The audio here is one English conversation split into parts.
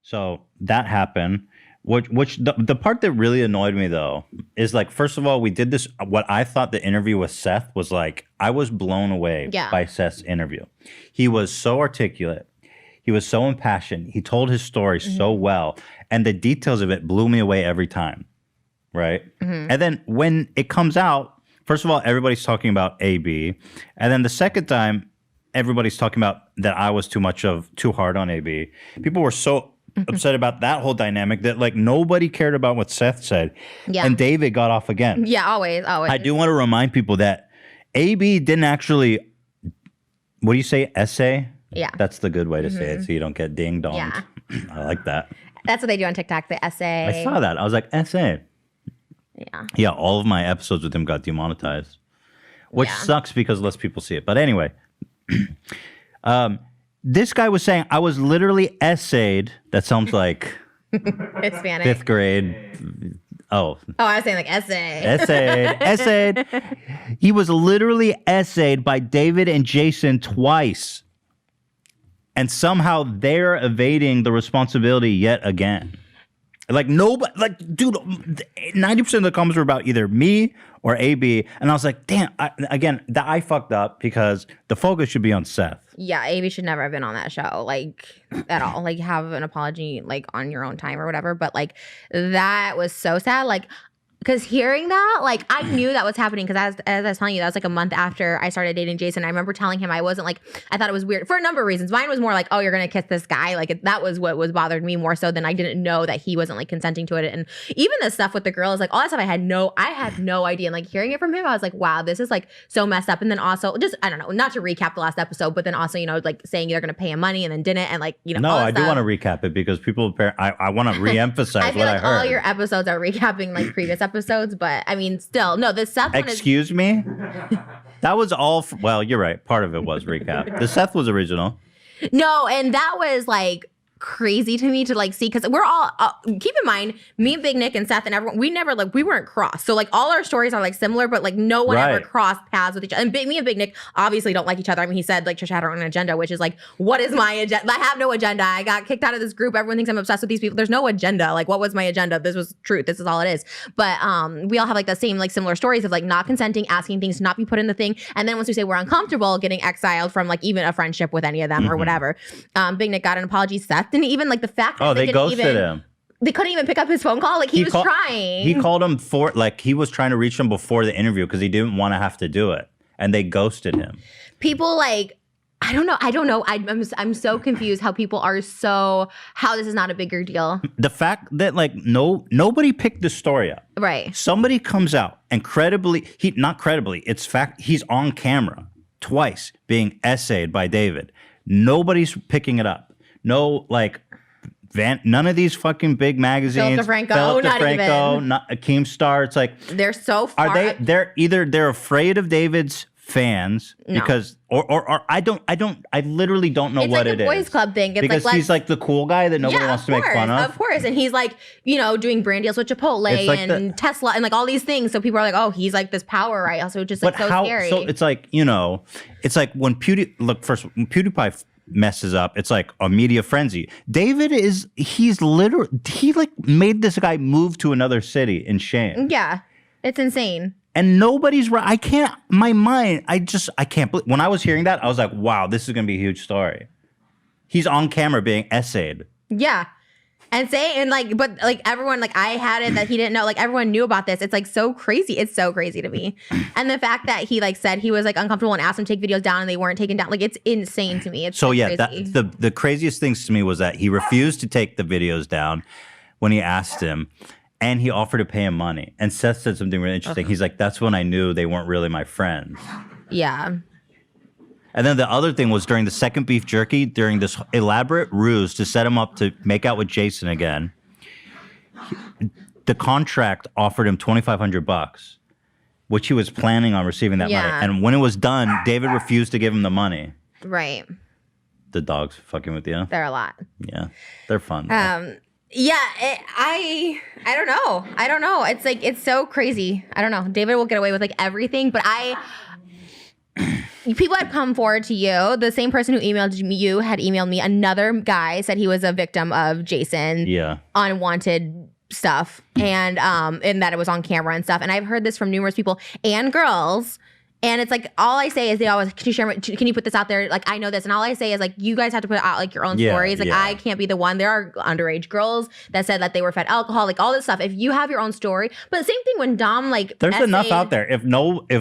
So that happened. Which the part that really annoyed me though is like, first of all, we did this. What I thought the interview with Seth was like, I was blown away by Seth's interview. He was so articulate. He was so impassioned. He told his story so well, and the details of it blew me away every time. Right, and then when it comes out, first of all, everybody's talking about AB, and then the second time, everybody's talking about that I was too hard on AB. People were so upset about that whole dynamic that like nobody cared about what Seth said. Yeah. And David got off again. Yeah, always. I do want to remind people that AB didn't actually, what do you say, essay? Yeah. That's the good way to say it so you don't get ding-donged. Yeah. I like that. That's what they do on TikTok, the essay. I saw that. I was like, essay. Yeah. Yeah, all of my episodes with him got demonetized, which sucks because less people see it. But anyway, this guy was saying, I was literally essayed. That sounds like Hispanic. 5th grade. Oh, I was saying like essay. Essayed. He was literally essayed by David and Jason twice. And somehow they're evading the responsibility yet again. Like nobody, like dude, 90% of the comments were about either me or AB, and I was like, damn. I fucked up because the focus should be on Seth. Yeah, AB should never have been on that show, like at all. Like have an apology, like on your own time or whatever. But like that was so sad. Like. Because hearing that, like, I knew that was happening because as I was telling you, that was like a month after I started dating Jason. I remember telling him I wasn't like, I thought it was weird for a number of reasons. Mine was more like, oh, you're going to kiss this guy. Like, that was what was bothered me more so than I didn't know that he wasn't like consenting to it. And even the stuff with the girl is like, all that stuff I had no idea. And like hearing it from him, I was like, wow, this is like so messed up. And then also just, I don't know, not to recap the last episode, but then also, you know, like saying they're going to pay him money and then didn't. And like, you know, no, I do want to recap it because people, I want to reemphasize I feel what like I heard. all your episodes are recapping like previous episodes, but I mean, still, no, the Seth one Excuse me? That was all, well, you're right. Part of it was recap. The Seth was original. No, and that was like crazy to me to like see because we're all keep in mind me and Big Nick and Seth and everyone we weren't crossed, so like all our stories are like similar but like no one ever crossed paths with each other. And me and Big Nick obviously don't like each other. I mean, he said like Trisha had her own agenda, which is like, what is my agenda? I have no agenda. I got kicked out of this group. Everyone thinks I'm obsessed with these people. There's no agenda. Like, what was my agenda? This was truth. This is all it is. But we all have like the same like similar stories of like not consenting, asking things to not be put in the thing, and then once we say we're uncomfortable, getting exiled from like even a friendship with any of them or whatever. Big Nick got an apology. Seth didn't even like the fact they ghosted him. They couldn't even pick up his phone call. Like he was trying. He called him he was trying to reach him before the interview because he didn't want to have to do it, and they ghosted him. People like I don't know. I'm so confused how people are how this is not a bigger deal. The fact that like nobody picked the story up. Right. Somebody comes out and it's fact he's on camera twice being essayed by David. Nobody's picking it up. No, like. None of these fucking big magazines. Philip DeFranco, Keemstar. It's like they're so far. They're afraid of David's fans because I literally don't know what it is. It's like the boys club thing. It's because like, he's like the cool guy that nobody wants to make fun of. Of course, and he's like doing brand deals with Chipotle like and Tesla and like all these things. So people are like, oh, he's like this power, right? Also, just like scary. So it's like it's like when PewDiePie messes up, it's like a media frenzy. David he like made this guy move to another city in shame. Yeah, it's insane. And nobody's right. I can't believe. When I was hearing that, I was like, wow, this is gonna be a huge story. He's on camera being essayed. Yeah. But everyone, like I had it that he didn't know, like everyone knew about this. It's like so crazy. It's so crazy to me. And the fact that he like said he was like uncomfortable and asked him to take videos down and they weren't taken down. Like it's insane to me. It's so yeah, crazy. the craziest things to me was that he refused to take the videos down when he asked him, and he offered to pay him money. And Seth said something really interesting. He's like, that's when I knew they weren't really my friends. Yeah. And then the other thing was during the second beef jerky, during this elaborate ruse to set him up to make out with Jason again, the contract offered him $2,500, which he was planning on receiving that money. And when it was done, David refused to give him the money. Right. The dogs fucking with you. They're a lot. Yeah, they're fun. Yeah, I don't know. I don't know. It's like it's so crazy. I don't know. David will get away with like everything, but people had come forward to you. The same person who emailed you had emailed me. Another guy said he was a victim of Jason. Yeah. Unwanted stuff, and that it was on camera and stuff. And I've heard this from numerous people and girls. And it's like, all I say is they always, can you put this out there? Like, I know this. And all I say is like, you guys have to put out like your own stories. Like, I can't be the one. There are underage girls that said that they were fed alcohol, like all this stuff. If you have your own story, but the same thing when Dom, like, there's enough out there. If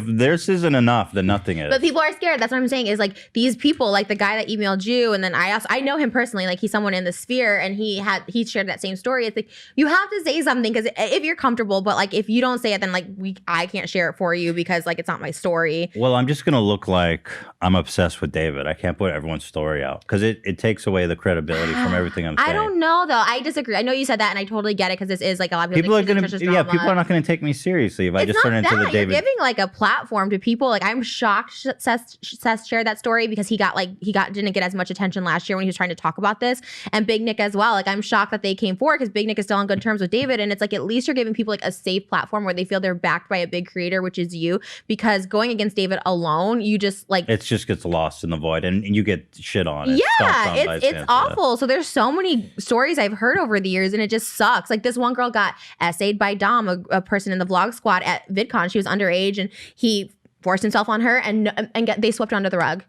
this isn't enough, then nothing is. But people are scared. That's what I'm saying is like these people, like the guy that emailed you. And then I know him personally, like he's someone in the sphere and he shared that same story. It's like, you have to say something because if you're comfortable, but like, if you don't say it, then like I can't share it for you because like, it's not my story. Well, I'm just going to look like I'm obsessed with David. I can't put everyone's story out because it takes away the credibility from everything I'm saying. I don't know, though. I disagree. I know you said that, and I totally get it because this is like a lot of people are going to, people are not going to take me seriously if I just turn into the David. You're giving like a platform to people. Like I'm shocked Seth shared that story because he didn't get as much attention last year when he was trying to talk about this, and Big Nick as well. Like I'm shocked that they came forward because Big Nick is still on good terms with David, and it's like at least you're giving people like a safe platform where they feel they're backed by a big creator, which is you. Because going against David alone, you just like it just gets lost in the void and you get shit on. It's awful. So there's so many stories I've heard over the years and it just sucks. Like this one girl got essayed by Dom, a person in the vlog squad at VidCon. She was underage and he forced himself on her and they swept her under the rug.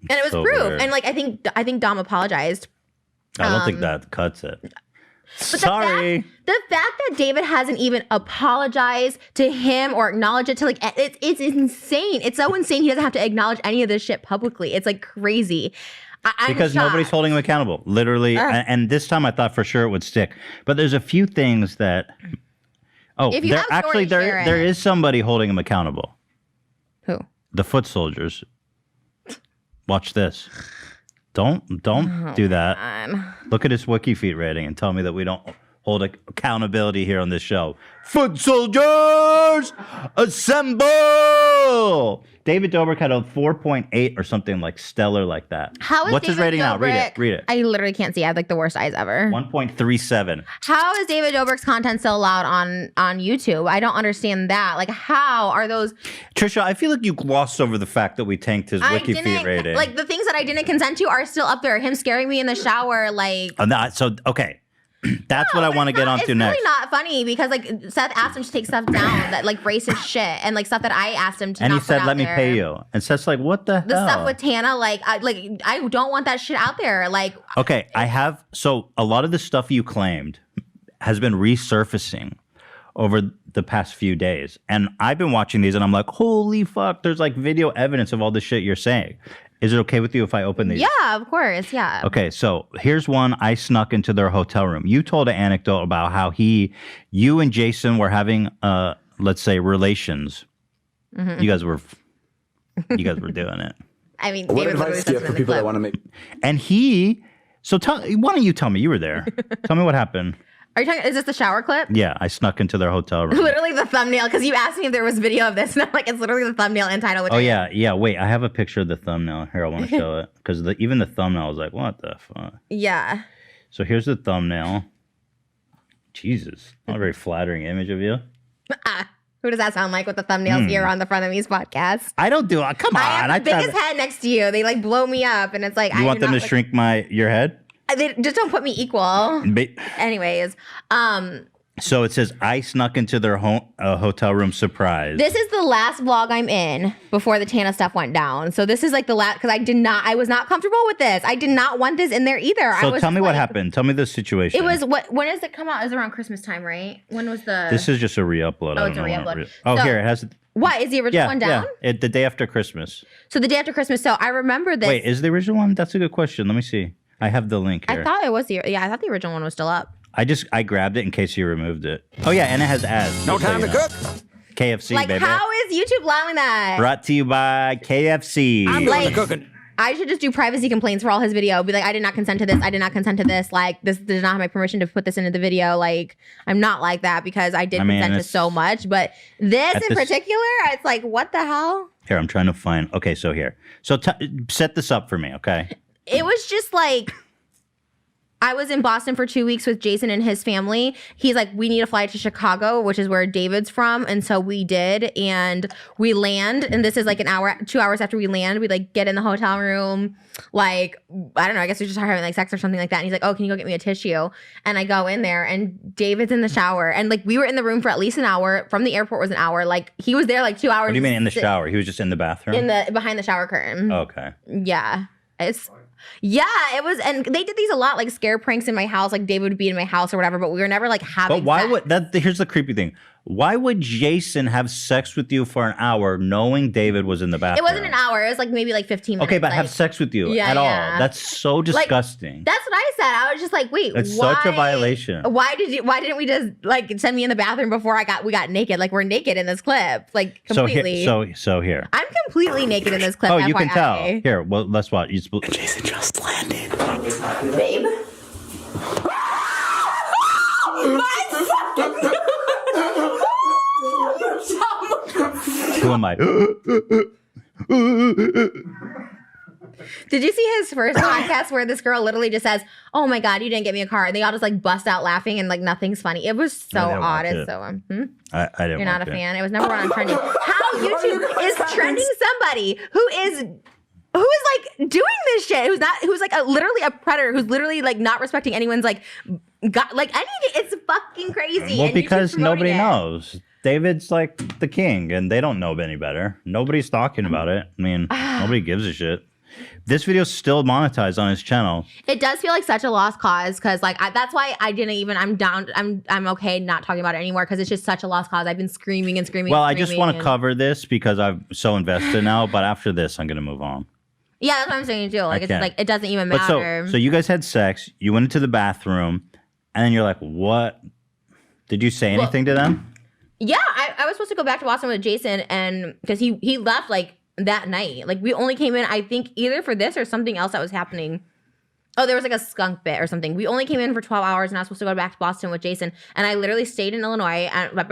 And it was proof. Weird. And like I think Dom apologized. I don't think that cuts it. Sorry. The fact that David hasn't even apologized to him or acknowledged it to like it's insane. It's so insane he doesn't have to acknowledge any of this shit publicly. It's like crazy. Because nobody's holding him accountable, literally. And this time I thought for sure it would stick. But there's a few things that there is somebody holding him accountable. Who? The foot soldiers. Watch this. Don't do that. Man. Look at his WikiFeet rating and tell me that we don't hold accountability here on this show. Foot soldiers, assemble! David Dobrik had a 4.8 or something like stellar like that. How is What's David his rating Dobrik, now? Read it. I literally can't see. I have like the worst eyes ever. 1.37. How is David Dobrik's content so loud on YouTube? I don't understand that. Like, how are those? Trisha, I feel like you glossed over the fact that we tanked his WikiFeet rating. Like, the things that I didn't consent to are still up there. Him scaring me in the shower, like. Okay. That's what I want to get onto next. It's really not funny because like Seth asked him to take stuff down that like racist shit and like stuff that I asked him to. And not he said, put "Let me there. pay you." And Seth's like, "What the hell?" The stuff with Tana, like I don't want that shit out there. Like, okay, I have. So a lot of the stuff you claimed has been resurfacing over the past few days, and I've been watching these, and I'm like, "Holy fuck!" There's like video evidence of all the shit you're saying. Is it okay with you if I open these? Yeah, of course. Yeah. Okay, so here's one. I snuck into their hotel room. You told an anecdote about how you and Jason were having, let's say, relations. Mm-hmm. You guys were doing it. I mean, what advice do you have for people that want to make? And why don't you tell me? You were there. Tell me what happened. Are you talking? Is this the shower clip? Yeah, I snuck into their hotel room. Literally the thumbnail, because you asked me if there was video of this, and I'm like, it's literally the thumbnail and title. Oh yeah. Wait, I have a picture of the thumbnail here. I want to show it because even the thumbnail was like, what the fuck? Yeah. So here's the thumbnail. Jesus, not a very flattering image of you. Who does that sound like with the thumbnails here on the Front of Me's podcast? I don't do it. Come on. I have the biggest head next to you. They like blow me up, and it's like you want them to shrink your head. They just don't put me equal. Anyways, so it says I snuck into their hotel room surprise. This is the last vlog I'm in before the Tana stuff went down. So this is like the last, because I was not comfortable with this. I did not want this in there either. So tell me what happened. Tell me the situation. It was when does it come out? It was around Christmas time, right? When was the? This is just a re-upload. Oh, it's a re-upload. Here it has. What is the original one down? Yeah, the day after Christmas. So the day after Christmas. So I remember this. Wait, is the original one? That's a good question. Let me see. I have the link here. I thought it was I thought the original one was still up. I grabbed it in case you removed it. Oh yeah, and it has ads. No time to cook. KFC, like, baby. How is YouTube allowing that? Brought to you by KFC. I'm doing the cooking. I should just do privacy complaints for all his video. Be like, I did not consent to this. I did not consent to this. Like, this did not have my permission to put this into the video. Like, I'm not like that because I did consent to so much. But this in particular, it's like, what the hell? Here, I'm trying to find. Okay, so here. So set this up for me, okay? It was just like, I was in Boston for 2 weeks with Jason and his family. He's like, we need to fly to Chicago, which is where David's from. And so we did. And we land. And this is like 2 hours after we land. We like get in the hotel room. Like, I don't know. I guess we just started having like sex or something like that. And he's like, oh, can you go get me a tissue? And I go in there and David's in the shower. And like we were in the room for at least an hour. From the airport was an hour. Like he was there like 2 hours. What do you mean in the shower? He was just in the bathroom? Behind the shower curtain. Okay. Yeah. It was, and they did these a lot, like scare pranks in my house. Like David would be in my house or whatever, but we were never like having. But why sex. would that? Here's the creepy thing. Why would Jason have sex with you for an hour, knowing David was in the bathroom? It wasn't an hour. It was like maybe like 15 minutes. Okay, but like, have sex with you at all? That's so disgusting. Like, that's what I said. I was just like, wait, it's such a violation. Why didn't we just like send me in the bathroom before we got naked? Like we're naked in this clip, like completely. So here. I'm completely naked in this clip. Oh, FYI. You can tell. Here, well, let's watch. Jason just landed. Babe. Who am I? Did you see his first podcast where this girl literally just says, "Oh my God, you didn't get me a car," and they all just like bust out laughing and like nothing's funny. It was so odd. It's so I didn't. You're not a fan. It was number one on trending. How YouTube is trending somebody who is like doing this shit, who's like literally a predator, who's literally like not respecting anyone's like anything. It's fucking crazy. Well, because nobody knows. David's like the king, and they don't know any better. Nobody's talking about it. I mean, nobody gives a shit. This video's still monetized on his channel. It does feel like such a lost cause because like that's why I didn't even. I'm down. I'm okay not talking about it anymore because it's just such a lost cause. I've been screaming and screaming. Well, I just want to cover this because I'm so invested now. But after this, I'm gonna move on. Yeah, that's what I'm saying too. Like it's like it doesn't even matter. But so you guys had sex. You went into the bathroom, and then you're like, "What? Did you say anything to them?" Yeah, I was supposed to go back to Boston with Jason, and because he left like that night. Like we only came in, I think, either for this or something else that was happening. Oh, there was like a skunk bit or something. We only came in for 12 hours, and I was supposed to go back to Boston with Jason. And I literally stayed in Illinois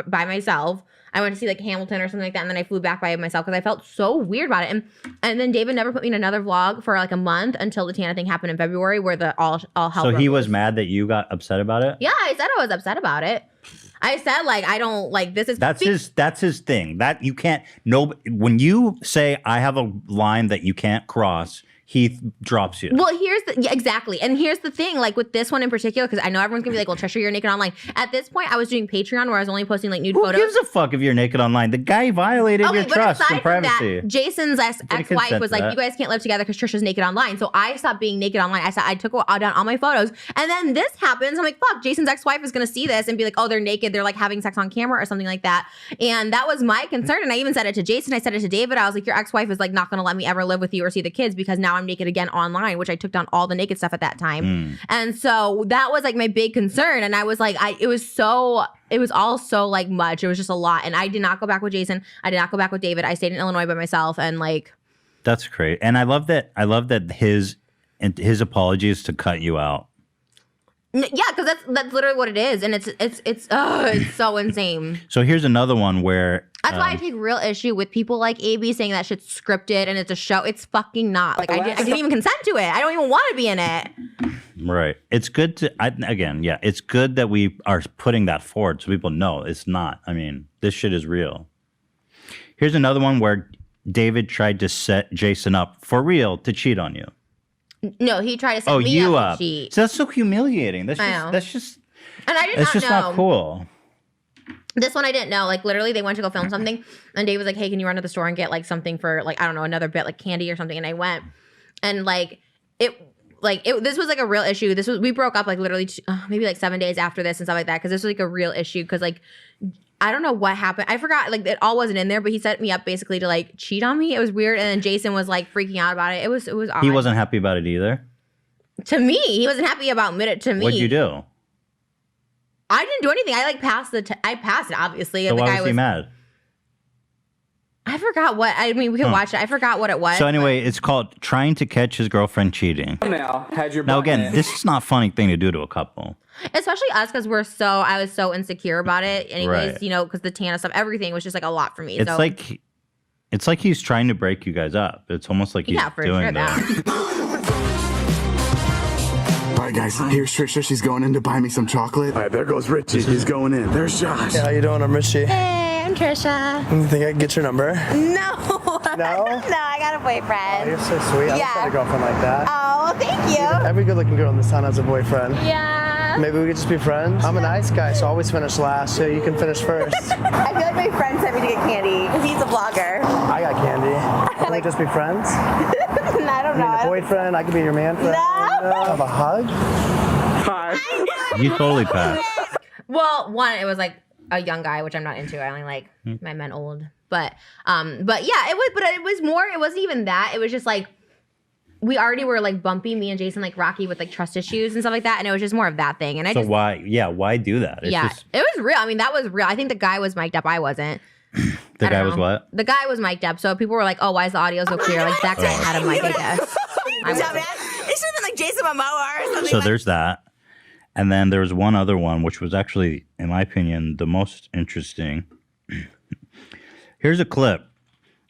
by myself. I went to see like Hamilton or something like that, and then I flew back by myself because I felt so weird about it. And then David never put me in another vlog for like a month until the Tana thing happened in February, where the all hell. So he was mad that you got upset about it? Yeah, I said I was upset about it. I said like I don't like this is that's his thing. That you can't when you say I have a line that you can't cross, he drops you. Well, exactly. And here's the thing, like with this one in particular, because I know everyone's gonna be like, well, Trisha, you're naked online. At this point, I was doing Patreon where I was only posting like nude photos. Who gives a fuck if you're naked online? The guy violated your trust and privacy. That, Jason's ex-wife was like, you guys can't live together because Trisha's naked online. So I stopped being naked online. I took down all my photos. And then this happens. I'm like, fuck, Jason's ex-wife is gonna see this and be like, oh, they're naked. They're like having sex on camera or something like that. And that was my concern. And I even said it to Jason. I said it to David. I was like, your ex-wife is like not gonna let me ever live with you or see the kids because now I'm naked again online, which I took down all the naked stuff at that time. And so that was like my big concern. And I was like, it was all so like much. It was just a lot. And I did not go back with Jason. I did not go back with David. I stayed in Illinois by myself. And like, that's great. And I love that his apology is to cut you out. Yeah, because that's literally what it is. And it's so insane. So here's another one where that's why I take real issue with people like AB saying that shit's scripted and it's a show. It's fucking not. Like I didn't even consent to it. I don't even want to be in it. Right. It's good it's good that we are putting that forward so people know it's not. I mean, this shit is real. Here's another one where David tried to set Jason up for real to cheat on you. No, he tried to set me up to cheat. So that's so humiliating. That's just and I did not know. It's just not cool. This one I didn't know. Like literally they went to go film something and Dave was like, hey, can you run to the store and get like something for like, I don't know, another bit like candy or something. And I went and this was like a real issue. We broke up like literally maybe like 7 days after this and stuff like that. Cause this was like a real issue. Cause like, I don't know what happened. I forgot like it all wasn't in there, but he set me up basically to like cheat on me. It was weird. And then Jason was like freaking out about it. It was odd. He wasn't happy about it either. To me, he wasn't happy about it to me. What'd you do? I didn't do anything. I like passed I passed it, obviously. So why was he mad? I forgot what. I mean, we can watch it. I forgot what it was. So anyway, it's called Trying to Catch His Girlfriend Cheating. Now again, this is not a funny thing to do to a couple. Especially us, because I was so insecure about it. Anyways, right. You know, because the Tana stuff, everything was just like a lot for me. It's like he's trying to break you guys up. It's almost like he's doing that. right, guys. Here's Trisha. She's going in to buy me some chocolate. All right, there goes Richie. He's going in. There's Josh. Yeah, how you doing? I'm Richie. Hey, I'm Trisha. You think I can get your number? No. No? No, I got a boyfriend. Oh, you're so sweet. I Yeah. wish I had a girlfriend like that. Oh, thank you. Every good-looking girl in this town has a boyfriend. Yeah. Maybe we could just be friends. I'm a nice guy, so I always finish last, so you can finish first. I feel like my friend sent me to get candy because he's a vlogger. I got candy. Can we just be friends? I don't You mean a boyfriend? I could be your man friend. No. Have a hug? Hi. You totally passed. Well, one, it was like a young guy, which I'm not into. I only like my men old. But yeah, it was more, it wasn't even that. It was just like, we already were like bumpy, me and Jason, like Rocky with like trust issues and stuff like that. And it was just more of that thing. And why do that? It's just, it was real. I mean, that was real. I think the guy was mic'd up. I wasn't. The guy was what? The guy was mic'd up. So people were like, oh, why is the audio so clear? Like that guy had a mic, I guess. It should have been like Jason Momoa or something. So there's that. And then there was one other one, which was actually, in my opinion, the most interesting. Here's a clip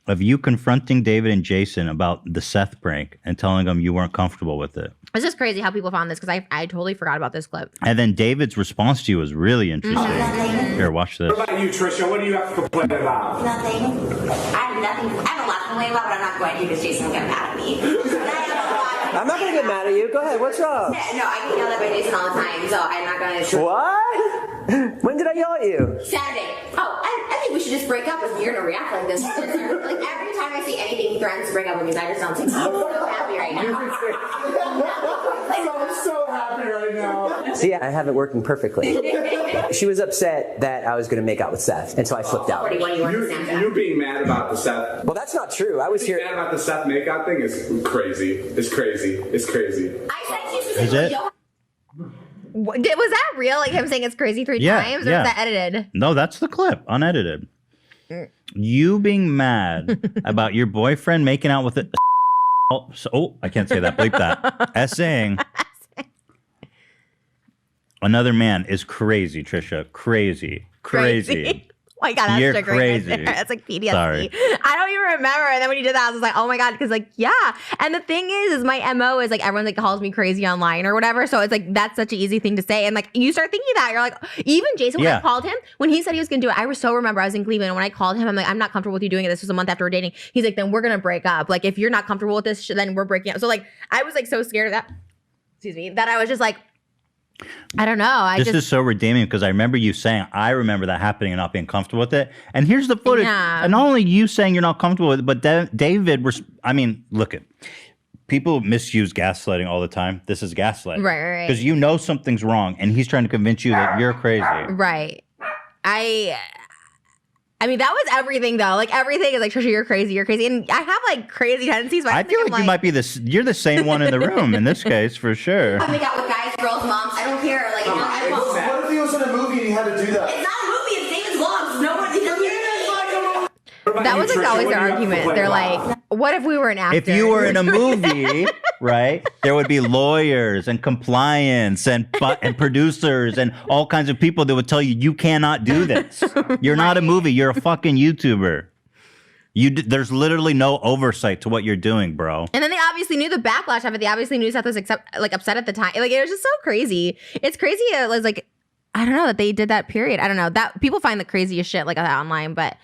of you confronting David and Jason about the Seth prank and telling them you weren't comfortable with it. It's just crazy how people found this because I totally forgot about this clip. And then David's response to you was really interesting. Here, watch this. What about you, Trisha? What do you have to complain about? Nothing. I have nothing. I have a lot to complain about, but I'm not going to because Jason will get mad at me. I'm not going to get mad at you. Go ahead. What's wrong? Yeah, no, I get yelled at by Jason all the time, so I'm not going to. What? When did I yell at you? Saturday. Oh, I think we should just break up if you're going to react like this. Like every time I see anything, he threatens to break up with me. I just don't think so. I'm so happy right now. I'm so happy right now. See, I have it working perfectly. She was upset that I was going to make out with Seth, and so I flipped out. You being mad about the Seth. Well, that's not true. I was here. Mad about the Seth makeout thing is crazy. It's crazy. It's crazy. Is it? Was that real? Like him saying it's crazy three times? Or was that edited? No, that's the clip, unedited. You being mad about your boyfriend making out with it. Oh, I can't say that. Bleep that. Essaying another man is crazy, Trisha. Crazy. Oh my God, that's You're triggering crazy. right there. That's like PTSD. Sorry. I don't even remember. And then when you did that, I was like, oh my God, because like, yeah. And the thing is my MO is like everyone like calls me crazy online or whatever. So it's like that's such an easy thing to say. And like you start thinking that you're like, even Jason, when I called him, when he said he was gonna do it, I remember I was in Cleveland. And when I called him, I'm like, I'm not comfortable with you doing it. This was a month after we're dating. He's like, then we're gonna break up. Like if you're not comfortable with this, then we're breaking up. So like I was like so scared of that. Excuse me, that I was just like, I don't know. This is so redeeming because I remember you saying, I remember that happening and not being comfortable with it. And here's the footage. Yeah. And not only you saying you're not comfortable with it, but David, look at people misuse gaslighting all the time. This is gaslighting. Right. Because you know something's wrong and he's trying to convince you that you're crazy. Right. I mean, that was everything though. Like everything is like, Trisha, you're crazy. And I have like crazy tendencies. But I feel like you might be you're the same one in the room in this case, for sure. I make out with guys, girls, moms. I don't care. Like, What if he was in a movie and he had to do that? it's not a movie. It's David's vlogs. Nobody. That was like always their argument. They're like, what if we were an actor? If you were in a movie, right, there would be lawyers and compliance and producers and all kinds of people that would tell you cannot do this. You're not a movie. You're a fucking YouTuber. There's literally no oversight to what you're doing, bro. And then they obviously knew the backlash of it. They obviously knew Seth was upset at the time. Like it was just so crazy. It's crazy. It was like, I don't know that they did that. Period. I don't know that people find the craziest shit like that online, but.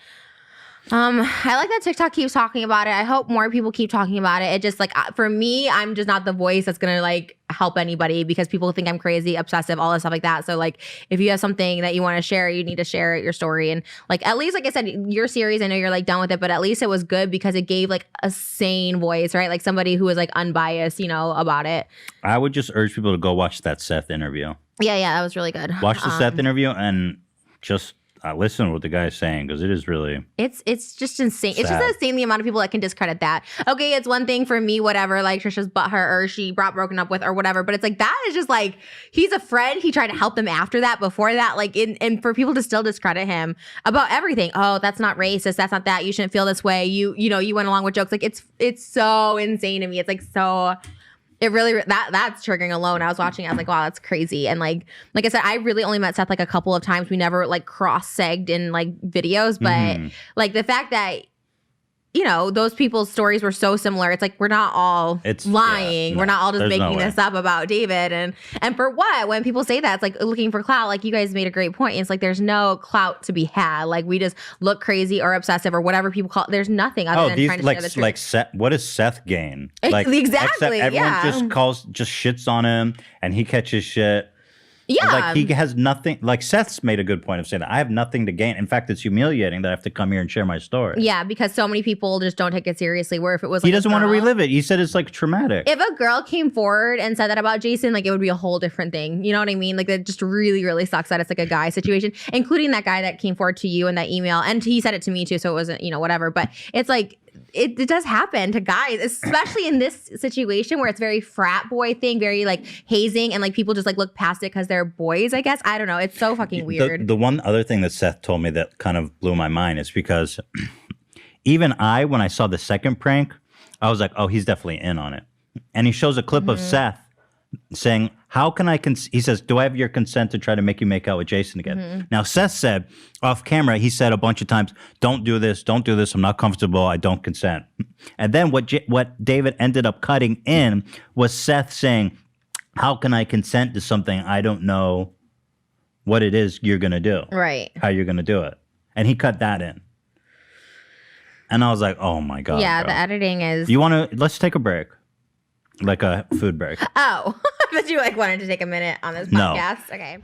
I like that TikTok keeps talking about it. I hope more people keep talking about it. It just like, for me, I'm just not the voice that's going to like help anybody because people think I'm crazy, obsessive, all this stuff like that. So like, if you have something that you want to share, you need to share your story. And like, at least, like I said, your series, I know you're like done with it, but at least it was good because it gave like a sane voice, right? Like somebody who was like unbiased, about it. I would just urge people to go watch that Seth interview. Yeah, that was really good. Watch the Seth interview and just listen to what the guy's saying because it is really it's just insane. Sad. It's just insane the amount of people that can discredit that. Okay, it's one thing for me, whatever, like Trisha's butthurt or she broken up with or whatever, but it's like that is just like he's a friend. He tried to help them after that, before that, like and for people to still discredit him about everything. Oh, that's not racist. That's not that. You shouldn't feel this way. You went along with jokes. Like it's so insane to me. It's like so. It really that's triggering alone. I was watching. I was like, wow, that's crazy. And like I said, I really only met Seth like a couple of times. We never like cross-segged in like videos, but like the fact that you know, those people's stories were so similar. It's like we're not all lying. We're not all just making this up about David. And for what? When people say that, it's like looking for clout. Like you guys made a great point. It's like there's no clout to be had. Like we just look crazy or obsessive or whatever people call it. There's nothing other than trying to share the truth. Like Seth, what does Seth gain? Like exactly. Everyone just shits on him, and he catches shit. Yeah. Like he has nothing. Like Seth's made a good point of saying that I have nothing to gain. In fact, it's humiliating that I have to come here and share my story. Yeah, because so many people just don't take it seriously. Where if it was, like, he doesn't want to relive it. He said it's like traumatic. If a girl came forward and said that about Jason, like it would be a whole different thing. You know what I mean? Like it just really, really sucks that it's like a guy situation, including that guy that came forward to you in that email, and he said it to me too, so it wasn't, you know, whatever. But it's like. It does happen to guys, especially in this situation where it's very frat boy thing, very like hazing, and like people just like look past it because they're boys, I guess. I don't know. It's so fucking weird. The one other thing that Seth told me that kind of blew my mind is because even when I saw the second prank, I was like, oh, he's definitely in on it. And he shows a clip of Seth saying, how can I, he says, do I have your consent to try to make you make out with Jason again? Now, Seth said off camera, he said a bunch of times, don't do this, I'm not comfortable, I don't consent. And then what David ended up cutting in was Seth saying, how can I consent to something I don't know what it is you're going to do? Right. How you're going to do it. And he cut that in. And I was like, oh my God. Yeah, bro. The editing is... Let's take a break. Like a food break. Oh, but you like wanted to take a minute on this podcast? No. Okay.